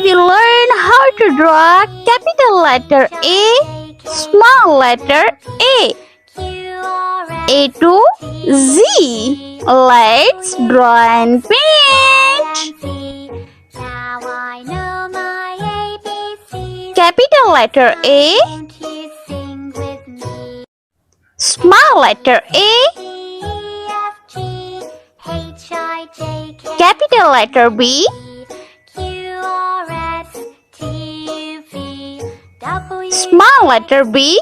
will learn how to draw capital letter A, small letter A. A to Z. Let's draw and paint. Capital letter A, small letter A, capital letter B, small letter B,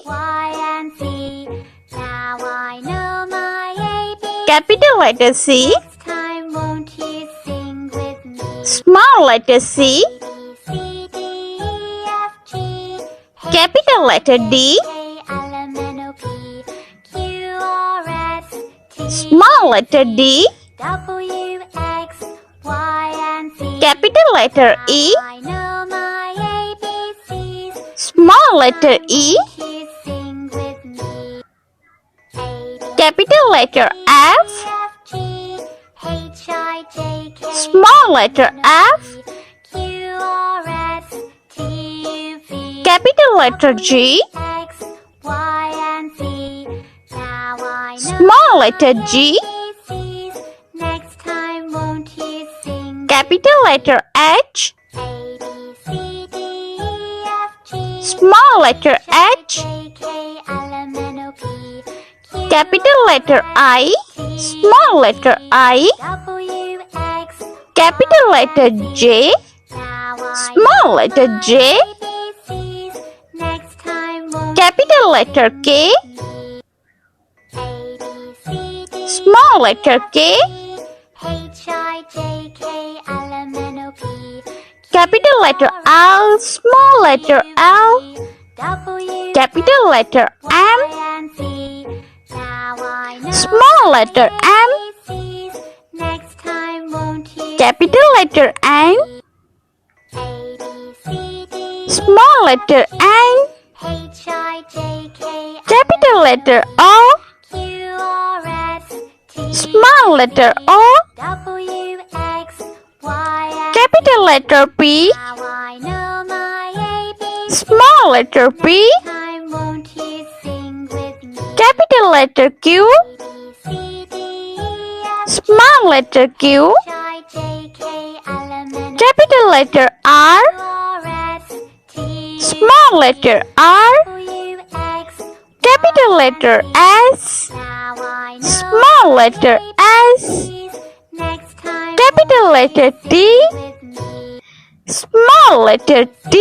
capital letter C, small letter C, capital letter D, small letter D, capital letter E, small letter E, capital letter F, small letter F, capital letter G, small letter G, capital letter H, small letter H, capital letter I, small letter I, capital letter J, small letter J, capital letter K, small letter K, capital letter L, small letter L, capital letter M, small letter M, capital letter N, small letter N, capital letter O, small letter O, capital letter P, small letter P, capital letter Q, small letter Q, capital letter R, small letter R, capital letter S, small letter S, capital letter T, small letter T,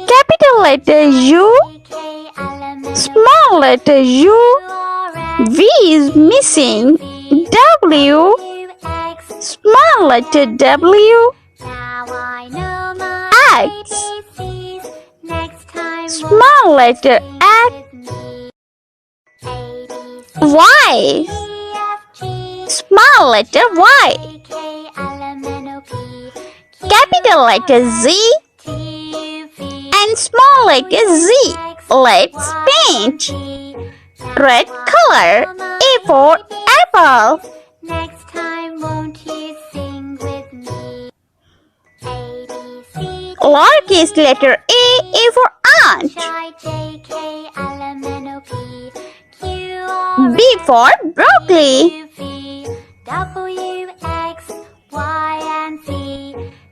capital letter U, small letter U, V is missing, W, small letter W, X, small letter X, Y, small letter Y, capital letter Z, and small letter Z. Let's paint. Red color, A for apple. Next time, won't you sing with me? A, B, C, D, Lowercase letter A for aunt. J, K, L, M, N, O, P, Q, R, B for broccoli. U, V, W, X, Y, and Z.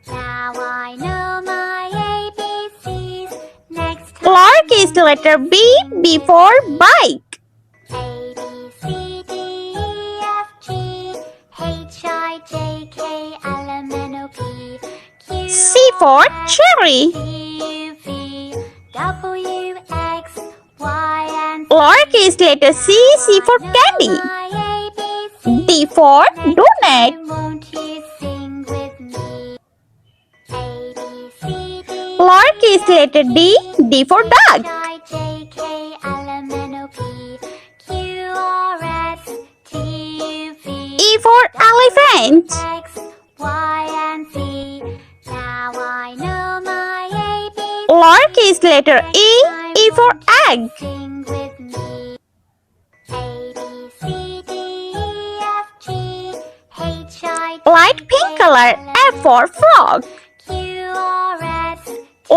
Now I know my ABCs. Next time, Lowercase letter B for bike. A, B, C, D, E, F, G, H, I, J, K, L, M, N, O, P, Q, C for cherry. U, V, W, X, Y, and Lowercase letter C for candy. my ABCs. D for donut. Won't you sing with me? A, B, C, D, Lowercase letter D for dog. I, J, K, L, M, N, O, P, Q, R, S, T, U, V, E for elephant. X, Y, and Z. Now I know my ABCs. Lowercase letter E for egg. Sing with me. A, B, C, D, E, F, G, H, I, J, Light pink color F for frog.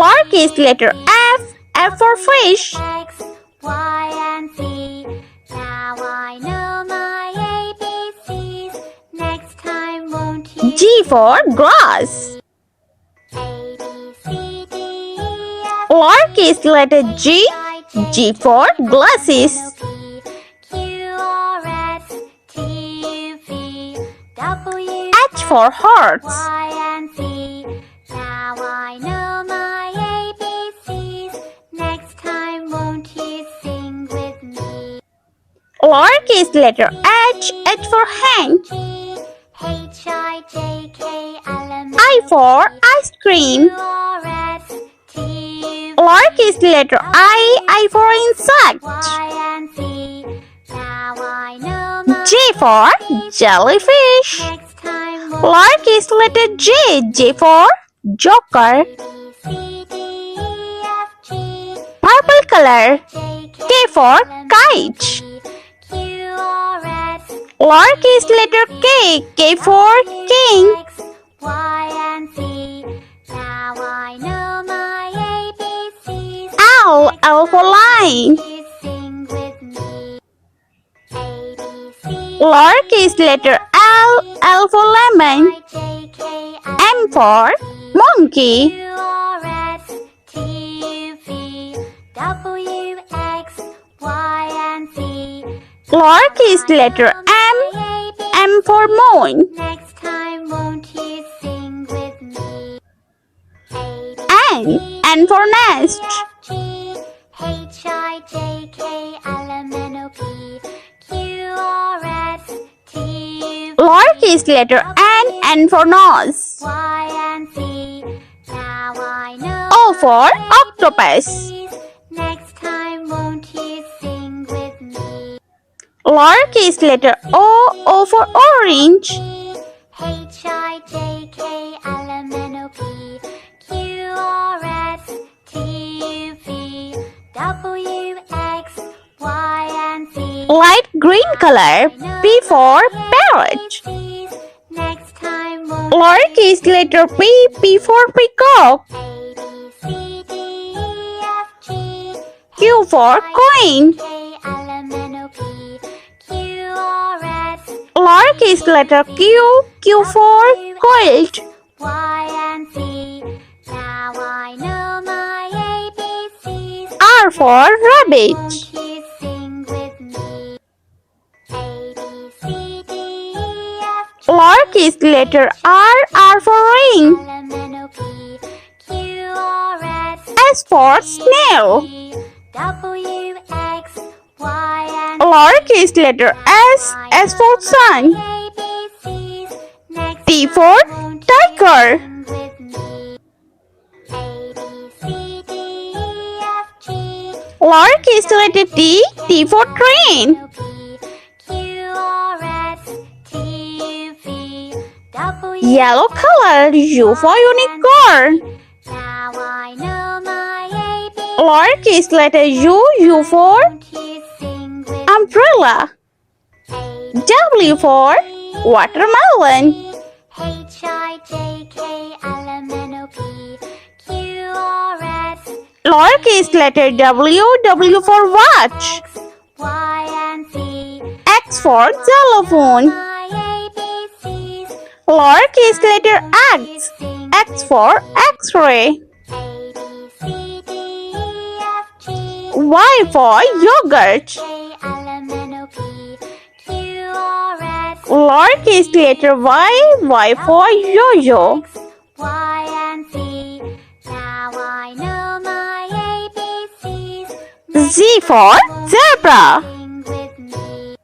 lowercase letter F. F for fish. X, Y, and Z. Now I know my ABCs. Next time, won't you? G for glass. A, B, C, D, E, F, Lowercase letter G. G for glasses. Q, R, S, T, U, V, W, H for hearts. Y, and Z. Now I know my ABCs. Next time, won't you sing with me? Lowercase letter H. H for hand. G, H, I, J, K, L, M, I for ice cream. Q, R, S, T, U, Lowercase letter I for insect. Y, and Z. Now I know my J for jellyfish. next time, won't Lowercase letter J for joker. B, C, D, E, F, G, Purple color. J, K, K for L, M, kite. Q, R, S, Lowercase letter K. K for king. X, Y, and Z. Now I know my ABCs. L for lion. You sing with me. A, B, C, Lowercase letter L for lemon. I, J, K, L, M for monkey. Q, R, S, T, U, V, W, X, Y, and Z. Lowercase letter M for moon. Next time, won't you sing with me? A, N for nest. F, G, H, I, J, K, L, M, N, O, P, Q, R, S, T, U, Lowercase letter N for nose. Y, and Z. Now I know O for octopus. next time, won't you sing with me? Lowercase letter O for orange. H, I, J, K, L, M, N, O, P, Q, R, S, T, U, V, W, X, Y, and Z. Light green color. P for parrot. Next time, won't Lowercase letter P for peacock. A, B, C, D, E, F, G, Q for coin. K, L, M, N, O, P, Q, R, S, Lowercase letter Q for quilt. Y, and Z. Now I know my ABCs. R for rabbit. Won't you sing with me? A, B, C, D, E, F, G, Lowercase letter R for ring. L, M, N, O, P, Q, R, S, S for snail. T, W, X, Y, and Lowercase letter S for sun. ABCs. Next T time, for won't you tiger. sing with me? A, B, C, D, E, F, G, Lowercase letter T for train. N, O, P, Q, R, S, T, U, V, W, Yellow color. U for unicorn. Now I know my ABCs. Lowercase letter U for Won't you sing with umbrella. A, W for watermelon. H, I, J, K, L, M, N, O, P, Q, R, S, Lowercase letter W for watch. X, Y, and Z. X for xylophone. My ABCs. Lowercase letter X. X for X-ray. A, B, C, D, E, F, G, Y for yogurt. K, L, M, N, O, P, Q, R, S, Lowercase letter Y for yo-yo. X, Y, and Z. Now I know my ABCs. Z for zebra. Sing with me.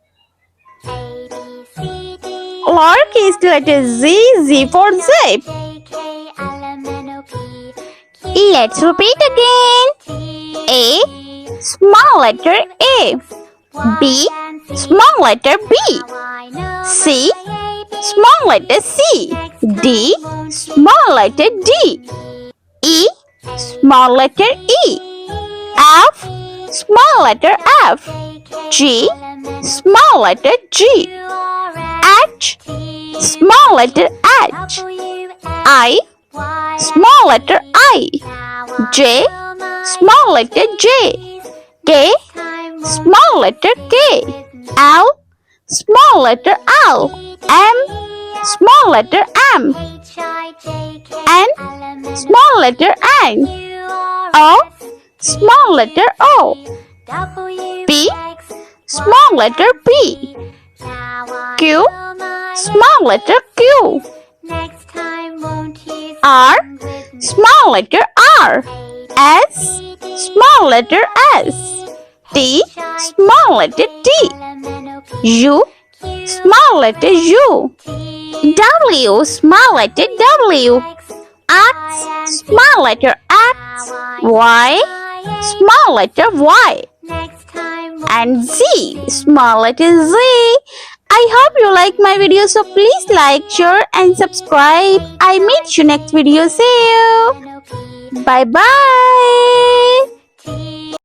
A, B, C, D, E, Lowercase letter Z for zip. J, K, L, M, N, O, P, Let's repeat again. T, A, small letter A. B, small letter B. C, small letter C. D, small letter D. E, small letter E. F, small letter F. G, small letter G. H, small letter H. I, small letter I. J, small letter J. K, small letter K. L, small letter L. M, small letter M. N, small letter N. O, small letter O. P, small letter P. Q, small letter Q. R, small letter R. S, small letter S. T, small letter T. U, small letter U. W, small letter W. X, small letter X. Y, small letter Y. And Z, small letter Z. I hope you like my video, so please like, share and subscribe. I meet you next video. See you. Bye bye.